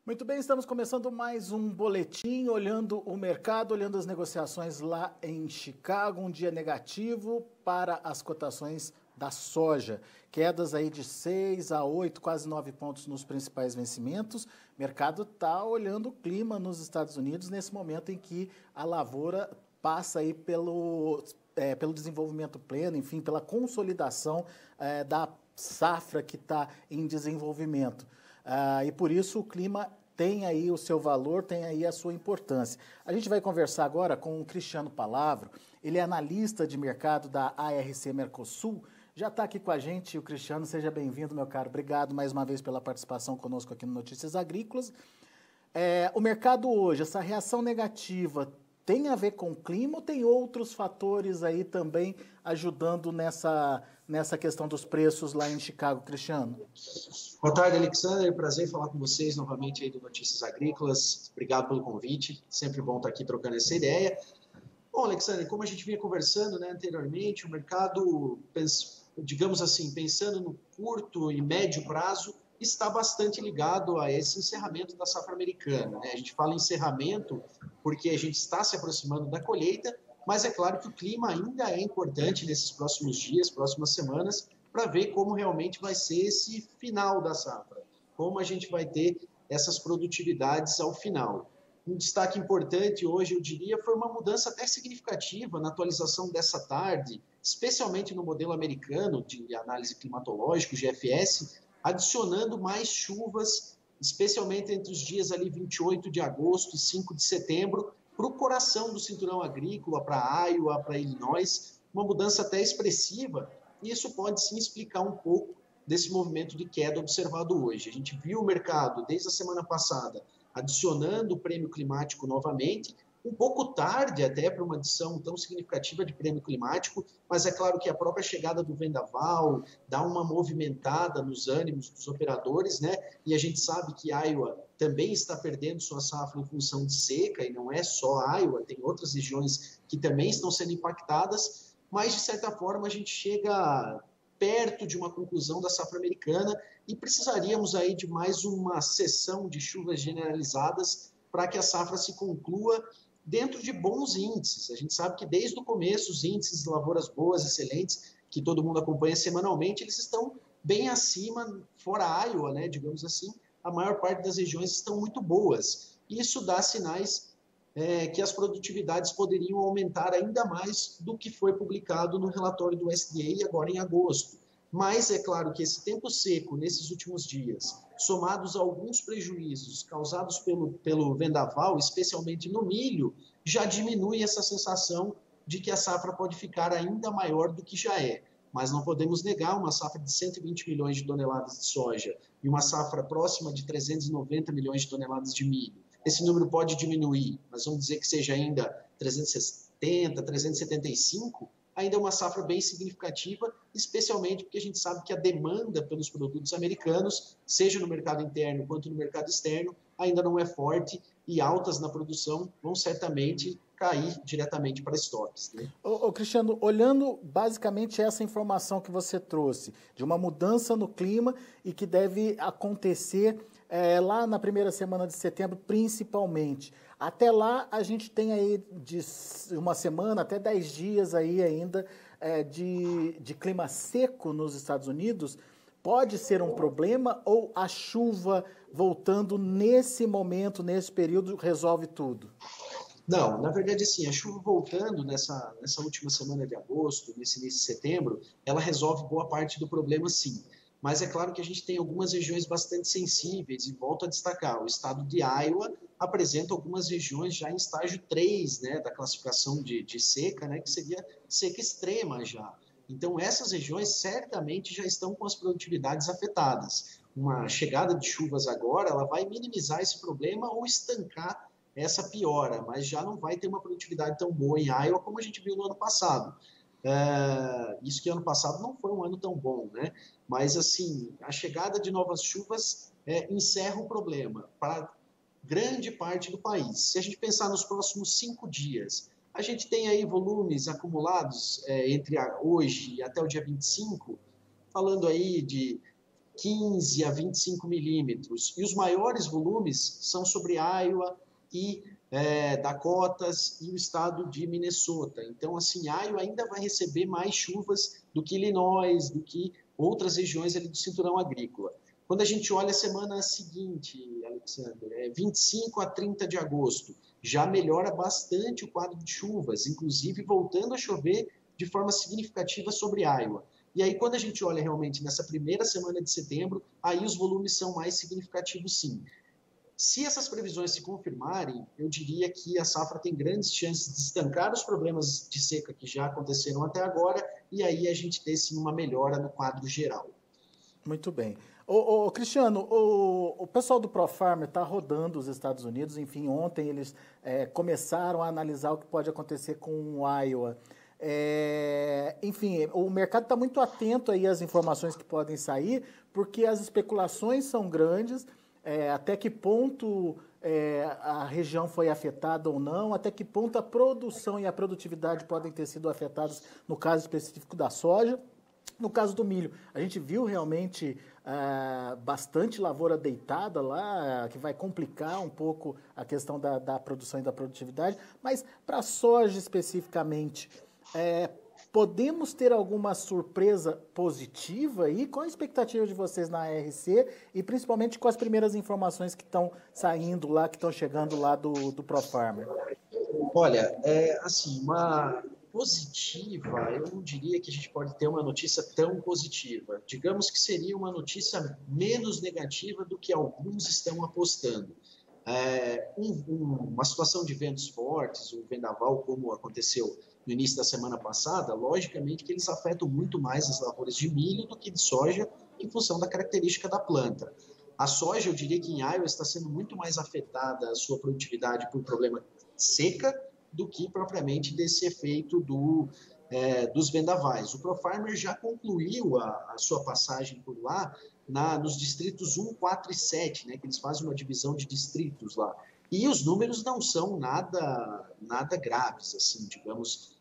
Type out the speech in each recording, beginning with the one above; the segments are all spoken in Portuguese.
Muito bem, estamos começando mais um boletim, olhando o mercado, olhando as negociações lá em Chicago, um dia negativo para as cotações da soja. Quedas aí de 6 a 8, quase 9 pontos nos principais vencimentos. O mercado está olhando o clima nos Estados Unidos nesse momento em que a lavoura passa aí pelo desenvolvimento pleno, enfim, pela consolidação da safra que está em desenvolvimento. E por isso o clima tem aí o seu valor, tem aí a sua importância. A gente vai conversar agora com o Cristiano Palavro, ele é analista de mercado da ARC Mercosul, já está aqui com a gente. O Cristiano, seja bem-vindo, meu caro. Obrigado mais uma vez pela participação conosco aqui no Notícias Agrícolas. O mercado hoje, essa reação negativa, tem a ver com o clima ou tem outros fatores aí também ajudando nessa questão dos preços lá em Chicago, Cristiano? Boa tarde, Alexandre. Prazer em falar com vocês novamente aí do Notícias Agrícolas. Obrigado pelo convite. Sempre bom estar aqui trocando essa ideia. Bom, Alexandre, como a gente vinha conversando, né, anteriormente, o mercado, digamos assim, pensando no curto e médio prazo, está bastante ligado a esse encerramento da safra americana, né? A gente fala encerramento porque a gente está se aproximando da colheita, mas é claro que o clima ainda é importante nesses próximos dias, próximas semanas, para ver como realmente vai ser esse final da safra, como a gente vai ter essas produtividades ao final. Um destaque importante hoje, eu diria, foi uma mudança até significativa na atualização dessa tarde, especialmente no modelo americano de análise climatológica, o GFS, adicionando mais chuvas, especialmente entre os dias ali 28 de agosto e 5 de setembro, para o coração do cinturão agrícola, para Iowa, para Illinois, uma mudança até expressiva, e isso pode sim explicar um pouco desse movimento de queda observado hoje. A gente viu o mercado, desde a semana passada, adicionando o prêmio climático novamente, um pouco tarde até para uma adição tão significativa de prêmio climático, mas é claro que a própria chegada do vendaval dá uma movimentada nos ânimos dos operadores, né? E a gente sabe que Iowa também está perdendo sua safra em função de seca, e não é só Iowa, tem outras regiões que também estão sendo impactadas, mas de certa forma a gente chega perto de uma conclusão da safra americana e precisaríamos aí de mais uma sessão de chuvas generalizadas para que a safra se conclua dentro de bons índices. A gente sabe que desde o começo os índices de lavouras boas, excelentes, que todo mundo acompanha semanalmente, eles estão bem acima, fora Iowa, né, digamos assim, a maior parte das regiões estão muito boas. Isso dá sinais que as produtividades poderiam aumentar ainda mais do que foi publicado no relatório do USDA agora em agosto. Mas é claro que esse tempo seco nesses últimos dias, somados a alguns prejuízos causados pelo vendaval, especialmente no milho, já diminui essa sensação de que a safra pode ficar ainda maior do que já é. Mas não podemos negar uma safra de 120 milhões de toneladas de soja e uma safra próxima de 390 milhões de toneladas de milho. Esse número pode diminuir, mas vamos dizer que seja ainda 370, 375, ainda é uma safra bem significativa, especialmente porque a gente sabe que a demanda pelos produtos americanos, seja no mercado interno quanto no mercado externo, ainda não é forte e altas na produção vão certamente cair diretamente para estoques, né? Cristiano, olhando basicamente essa informação que você trouxe, de uma mudança no clima e que deve acontecer lá na primeira semana de setembro, principalmente. Até lá, a gente tem aí de uma semana até 10 dias aí ainda de clima seco nos Estados Unidos. Pode ser um problema ou a chuva voltando nesse momento, nesse período, resolve tudo? Não, na verdade, sim, a chuva voltando nessa última semana de agosto, nesse início de setembro, ela resolve boa parte do problema, sim. Mas é claro que a gente tem algumas regiões bastante sensíveis, e volto a destacar, o estado de Iowa apresenta algumas regiões já em estágio 3, né, da classificação de seca, né, que seria seca extrema já. Então, essas regiões certamente já estão com as produtividades afetadas. Uma chegada de chuvas agora, ela vai minimizar esse problema ou estancar essa piora, mas já não vai ter uma produtividade tão boa em Iowa como a gente viu no ano passado. Isso que ano passado não foi um ano tão bom, né? Mas, assim, a chegada de novas chuvas encerra o problema para grande parte do país. Se a gente pensar nos próximos 5 dias, a gente tem aí volumes acumulados entre hoje e até o dia 25, falando aí de 15 a 25 milímetros. E os maiores volumes são sobre Iowa e Dakotas e o estado de Minnesota. Então, assim, Iowa ainda vai receber mais chuvas do que Illinois, do que outras regiões ali do cinturão agrícola. Quando a gente olha a semana seguinte, Alexander, 25 a 30 de agosto, já melhora bastante o quadro de chuvas, inclusive voltando a chover de forma significativa sobre Iowa. E aí, quando a gente olha realmente nessa primeira semana de setembro, aí os volumes são mais significativos, sim. Se essas previsões se confirmarem, eu diria que a safra tem grandes chances de estancar os problemas de seca que já aconteceram até agora, e aí a gente ter, sim, uma melhora no quadro geral. Muito bem. Cristiano, o pessoal do ProFarmer está rodando os Estados Unidos. Enfim, ontem eles começaram a analisar o que pode acontecer com o Iowa. Enfim, o mercado está muito atento aí às informações que podem sair, porque as especulações são grandes, até que ponto a região foi afetada ou não, até que ponto a produção e a produtividade podem ter sido afetadas, no caso específico da soja. No caso do milho, a gente viu realmente bastante lavoura deitada lá, que vai complicar um pouco a questão da produção e da produtividade, mas para a soja especificamente, podemos ter alguma surpresa positiva aí? Qual a expectativa de vocês na ARC e principalmente com as primeiras informações que estão saindo lá, que estão chegando lá do ProFarmer? Olha, assim, uma positiva, eu não diria que a gente pode ter uma notícia tão positiva. Digamos que seria uma notícia menos negativa do que alguns estão apostando. Uma situação de ventos fortes, um vendaval como aconteceu no início da semana passada, logicamente que eles afetam muito mais as lavouras de milho do que de soja, em função da característica da planta. A soja, eu diria que em Iowa está sendo muito mais afetada a sua produtividade por problema seca do que propriamente desse efeito dos vendavais. O ProFarmer já concluiu a sua passagem por lá nos distritos 1, 4 e 7, né, que eles fazem uma divisão de distritos lá. E os números não são nada graves, assim, digamos,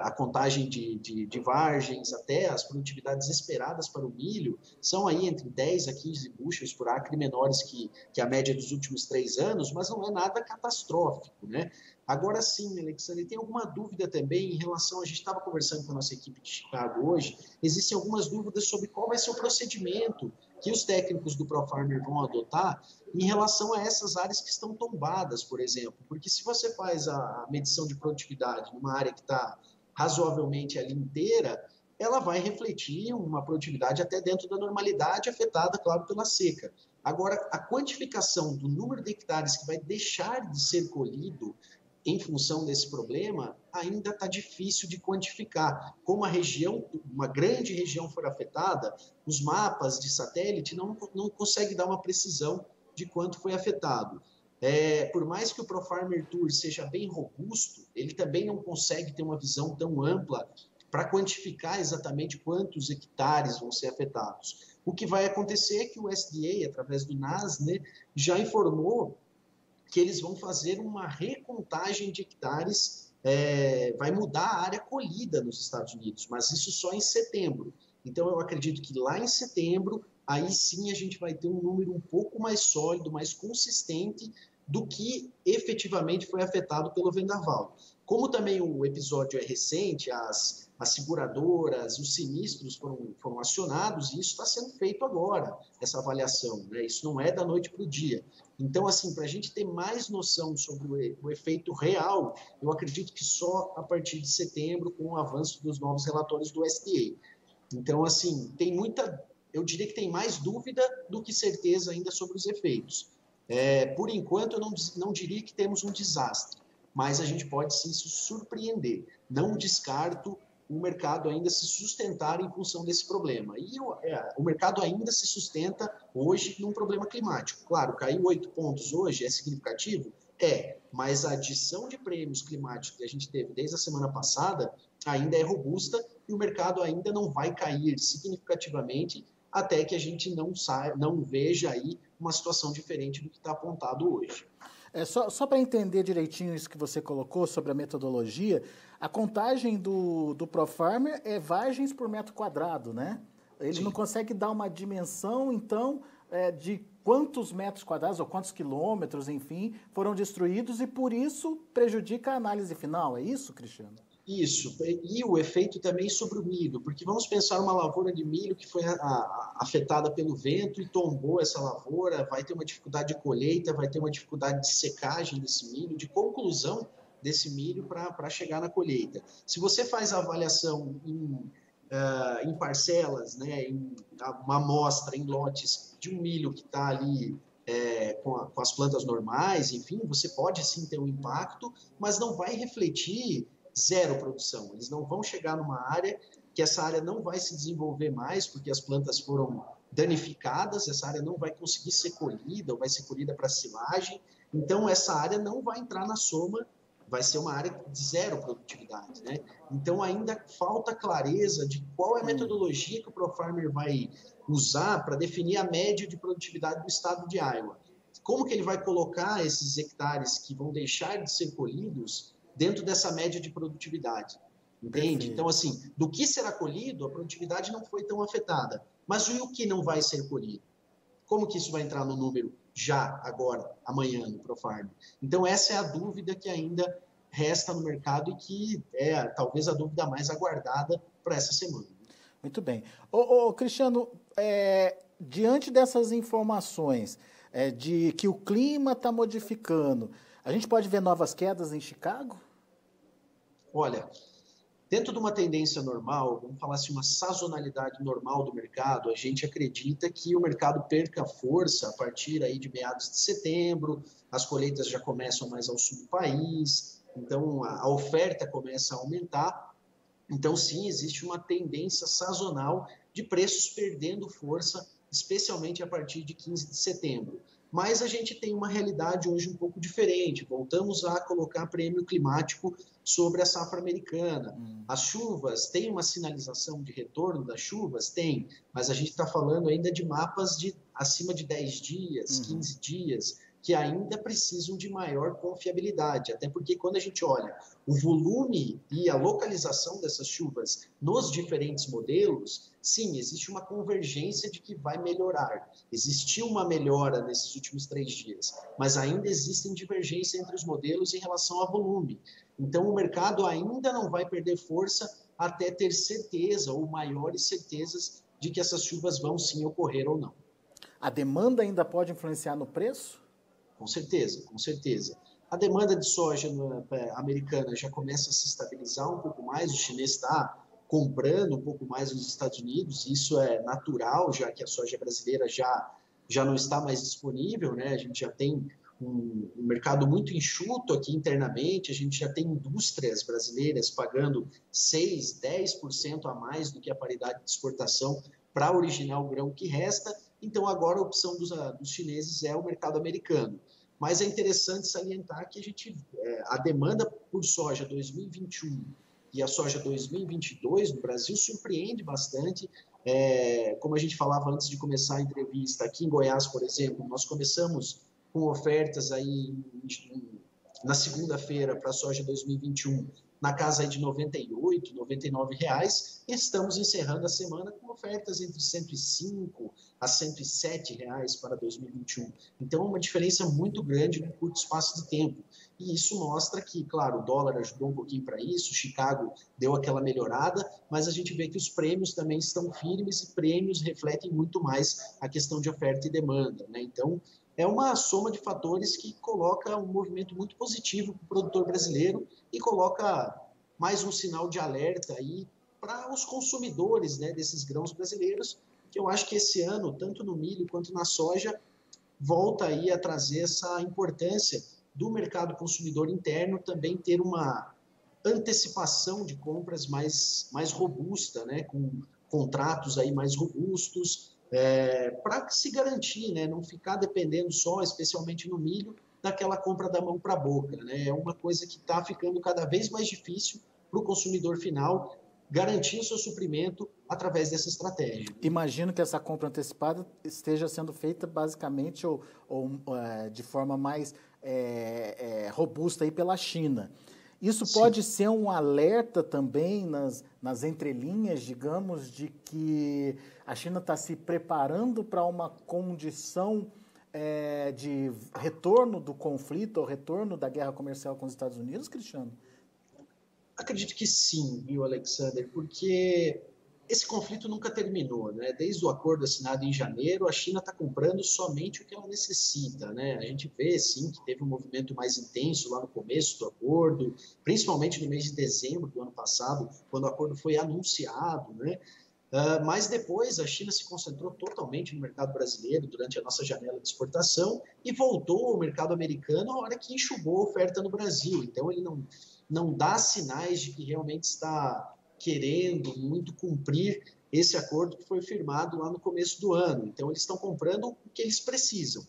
a contagem de vargens até as produtividades esperadas para o milho são aí entre 10 a 15 bushels por acre menores que a média dos últimos 3 anos, mas não é nada catastrófico, né? Agora sim, Alexandre, tem alguma dúvida também em relação, a gente estava conversando com a nossa equipe de Chicago hoje, existem algumas dúvidas sobre qual vai ser o procedimento que os técnicos do ProFarmer vão adotar em relação a essas áreas que estão tombadas, por exemplo. Porque se você faz a medição de produtividade numa área que está razoavelmente ali inteira, ela vai refletir uma produtividade até dentro da normalidade, afetada, claro, pela seca. Agora, a quantificação do número de hectares que vai deixar de ser colhido em função desse problema, ainda está difícil de quantificar. Como a região, uma grande região for afetada, os mapas de satélite não conseguem dar uma precisão de quanto foi afetado. Por mais que o ProFarmer Tour seja bem robusto, ele também não consegue ter uma visão tão ampla para quantificar exatamente quantos hectares vão ser afetados. O que vai acontecer é que o USDA, através do NAS, né, já informou que eles vão fazer uma recontagem de hectares, vai mudar a área colhida nos Estados Unidos, mas isso só em setembro. Então, eu acredito que lá em setembro, aí sim a gente vai ter um número um pouco mais sólido, mais consistente do que efetivamente foi afetado pelo vendaval. Como também o episódio é recente, as seguradoras, os sinistros foram acionados, e isso está sendo feito agora, essa avaliação, né? Isso não é da noite para o dia. Então, assim, para a gente ter mais noção sobre o efeito real, eu acredito que só a partir de setembro, com o avanço dos novos relatórios do USDA. Então, assim, eu diria que tem mais dúvida do que certeza ainda sobre os efeitos. Por enquanto, eu não diria que temos um desastre, mas a gente pode sim se surpreender. Não descarto o mercado ainda se sustentar em função desse problema. E o mercado ainda se sustenta hoje num problema climático. Claro, caiu 8 pontos hoje, é significativo? Mas a adição de prêmios climáticos que a gente teve desde a semana passada ainda é robusta e o mercado ainda não vai cair significativamente até que a gente não veja aí uma situação diferente do que está apontado hoje. Só para entender direitinho isso que você colocou sobre a metodologia, a contagem do ProFarmer é vargens por metro quadrado, né? Ele Sim. não consegue dar uma dimensão, então, de quantos metros quadrados ou quantos quilômetros, enfim, foram destruídos e, por isso, prejudica a análise final. É isso, Cristiano? Isso, e o efeito também sobre o milho, porque vamos pensar uma lavoura de milho que foi afetada pelo vento e tombou essa lavoura, vai ter uma dificuldade de colheita, vai ter uma dificuldade de secagem desse milho, de conclusão desse milho para chegar na colheita. Se você faz a avaliação em parcelas, né, em uma amostra, em lotes de um milho que está ali com as plantas normais, enfim, você pode sim ter um impacto, mas não vai refletir zero produção. Eles não vão chegar numa área que essa área não vai se desenvolver mais, porque as plantas foram danificadas, essa área não vai conseguir ser colhida, ou vai ser colhida para silagem, então essa área não vai entrar na soma, vai ser uma área de zero produtividade, né? Então ainda falta clareza de qual é a metodologia que o ProFarmer vai usar para definir a média de produtividade do estado de Iowa. Como que ele vai colocar esses hectares que vão deixar de ser colhidos dentro dessa média de produtividade, entende? Perfeito. Então, assim, do que será colhido, a produtividade não foi tão afetada. Mas e o que não vai ser colhido? Como que isso vai entrar no número já, agora, amanhã, no ProFarm? Então, essa é a dúvida que ainda resta no mercado e que é talvez a dúvida mais aguardada para essa semana. Muito bem. Cristiano, diante dessas informações de que o clima está modificando, a gente pode ver novas quedas em Chicago? Olha, dentro de uma tendência normal, vamos falar assim, uma sazonalidade normal do mercado, a gente acredita que o mercado perca força a partir aí de meados de setembro, as colheitas já começam mais ao sul do país, então a oferta começa a aumentar. Então, sim, existe uma tendência sazonal de preços perdendo força, especialmente a partir de 15 de setembro. Mas a gente tem uma realidade hoje um pouco diferente. Voltamos a colocar prêmio climático sobre a safra americana. As chuvas, tem uma sinalização de retorno das chuvas? Tem, mas a gente está falando ainda de mapas de acima de 10 dias, 15 dias, que ainda precisam de maior confiabilidade. Até porque quando a gente olha o volume e a localização dessas chuvas nos diferentes modelos, sim, existe uma convergência de que vai melhorar. Existiu uma melhora nesses últimos 3 dias, mas ainda existem divergências entre os modelos em relação a volume. Então, o mercado ainda não vai perder força até ter certeza ou maiores certezas de que essas chuvas vão sim ocorrer ou não. A demanda ainda pode influenciar no preço? Com certeza, com certeza. A demanda de soja americana já começa a se estabilizar um pouco mais, o chinês está comprando um pouco mais nos Estados Unidos, isso é natural, já que a soja brasileira já não está mais disponível, né? A gente já tem um mercado muito enxuto aqui internamente, a gente já tem indústrias brasileiras pagando 6%, 10% a mais do que a paridade de exportação para originar o grão que resta. Então, agora a opção dos chineses é o mercado americano. Mas é interessante salientar que a demanda por soja 2021 e a soja 2022 no Brasil surpreende bastante. Como a gente falava antes de começar a entrevista, aqui em Goiás, por exemplo, nós começamos com ofertas aí na segunda-feira para a soja 2021 na casa aí de R$ 98, R$ 99 reais, e estamos encerrando a semana com ofertas entre R$ 105 a R$ 107 reais para 2021. Então, é uma diferença muito grande num curto espaço de tempo. E isso mostra que, claro, o dólar ajudou um pouquinho para isso, Chicago deu aquela melhorada, mas a gente vê que os prêmios também estão firmes e prêmios refletem muito mais a questão de oferta e demanda, né? Então, é uma soma de fatores que coloca um movimento muito positivo para o produtor brasileiro e coloca mais um sinal de alerta aí para os consumidores, né, desses grãos brasileiros, que eu acho que esse ano, tanto no milho quanto na soja, volta aí a trazer essa importância do mercado consumidor interno também ter uma antecipação de compras mais robusta, né, com contratos aí mais robustos, para se garantir, né, não ficar dependendo só, especialmente no milho, daquela compra da mão para a boca, né? É uma coisa que está ficando cada vez mais difícil para o consumidor final garantir o seu suprimento através dessa estratégia. Imagino que essa compra antecipada esteja sendo feita basicamente de forma mais robusta aí pela China. Isso Sim. pode ser um alerta também nas entrelinhas, digamos, de que a China está se preparando para uma condição de retorno do conflito, ou retorno da guerra comercial com os Estados Unidos, Cristiano? Acredito que sim, viu, Alexander? Porque esse conflito nunca terminou, né? Desde o acordo assinado em janeiro, a China está comprando somente o que ela necessita, né? A gente vê, sim, que teve um movimento mais intenso lá no começo do acordo, principalmente no mês de dezembro do ano passado, quando o acordo foi anunciado, né? Mas depois a China se concentrou totalmente no mercado brasileiro durante a nossa janela de exportação e voltou ao mercado americano a hora que enxugou a oferta no Brasil. Então ele não dá sinais de que realmente está querendo muito cumprir esse acordo que foi firmado lá no começo do ano. Então eles estão comprando o que eles precisam.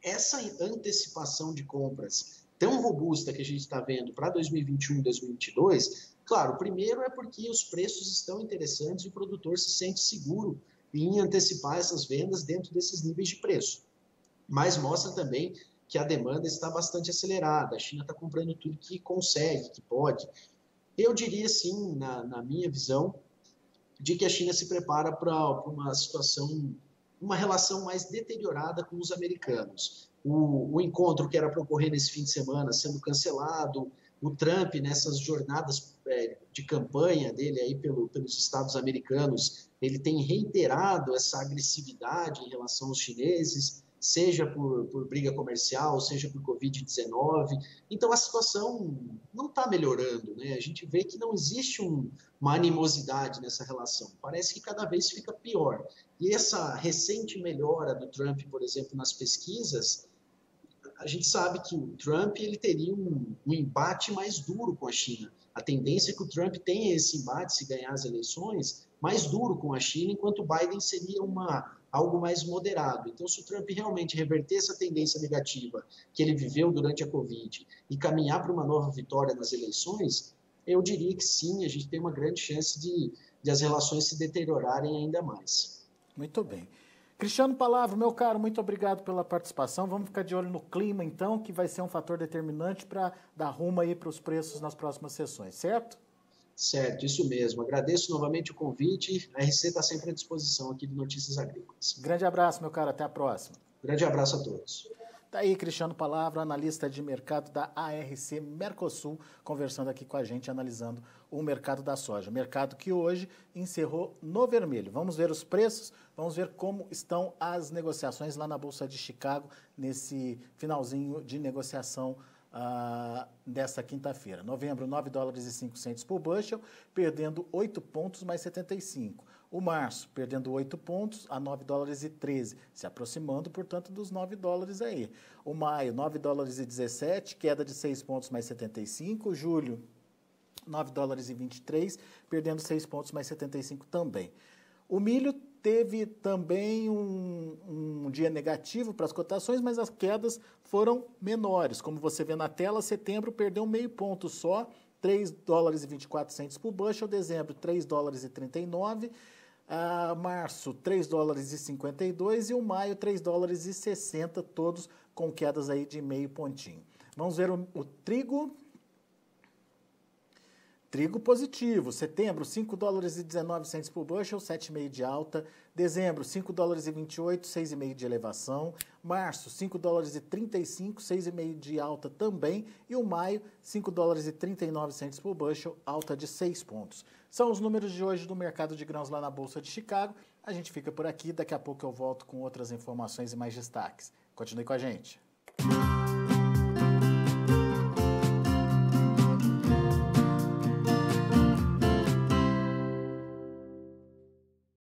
Essa antecipação de compras tão robusta que a gente está vendo para 2021 e 2022, claro, primeiro é porque os preços estão interessantes e o produtor se sente seguro em antecipar essas vendas dentro desses níveis de preço. Mas mostra também que a demanda está bastante acelerada, a China está comprando tudo que consegue, que pode. Eu diria sim, na minha visão, de que a China se prepara para uma situação, uma relação mais deteriorada com os americanos. O encontro que era para ocorrer nesse fim de semana sendo cancelado, o Trump nessas jornadas de campanha dele aí pelos estados americanos, ele tem reiterado essa agressividade em relação aos chineses, seja por briga comercial, seja por Covid-19. Então, a situação não está melhorando, né? A gente vê que não existe uma animosidade nessa relação. Parece que cada vez fica pior. E essa recente melhora do Trump, por exemplo, nas pesquisas, a gente sabe que o Trump ele teria um embate mais duro com a China. A tendência é que o Trump tenha esse embate, se ganhar as eleições, mais duro com a China, enquanto o Biden seria algo mais moderado. Então, se o Trump realmente reverter essa tendência negativa que ele viveu durante a Covid e caminhar para uma nova vitória nas eleições, eu diria que sim, a gente tem uma grande chance de as relações se deteriorarem ainda mais. Muito bem. Cristiano Palavra, meu caro, muito obrigado pela participação. Vamos ficar de olho no clima, então, que vai ser um fator determinante para dar rumo aí para os preços nas próximas sessões, certo? Certo, isso mesmo. Agradeço novamente o convite. A RC está sempre à disposição aqui do Notícias Agrícolas. Grande abraço, meu caro. Até a próxima. Grande abraço a todos. Tá aí, Cristiano Palavra, analista de mercado da ARC Mercosul, conversando aqui com a gente, analisando o mercado da soja. Mercado que hoje encerrou no vermelho. Vamos ver os preços, vamos ver como estão as negociações lá na Bolsa de Chicago, nesse finalzinho de negociação dessa quinta-feira. Novembro, 9 dólares e 5 centos por bushel, perdendo 8 pontos mais 75. O março, perdendo 8 pontos a 9 dólares e 13, se aproximando, portanto, dos 9 dólares aí. O maio, 9 dólares e 17, queda de 6 pontos mais 75. Julho, 9 dólares e 23, perdendo 6 pontos mais 75 também. O milho teve também um dia negativo para as cotações, mas as quedas foram menores. Como você vê na tela, setembro perdeu meio ponto só, 3 dólares e 24 centos por bushel, dezembro 3 dólares e 39, março 3 dólares e 52 e o maio 3 dólares e 60, todos com quedas aí de meio pontinho. Vamos ver o trigo. Trigo positivo, setembro, 5 dólares e 19 centos por bushel, 7,5 de alta. Dezembro, 5 dólares e 28, 6,5 de elevação. Março, 5 dólares e 35, 6,5 de alta também. E o maio, 5 dólares e 39 centos por bushel, alta de 6 pontos. São os números de hoje do mercado de grãos lá na Bolsa de Chicago. A gente fica por aqui, daqui a pouco eu volto com outras informações e mais destaques. Continue com a gente.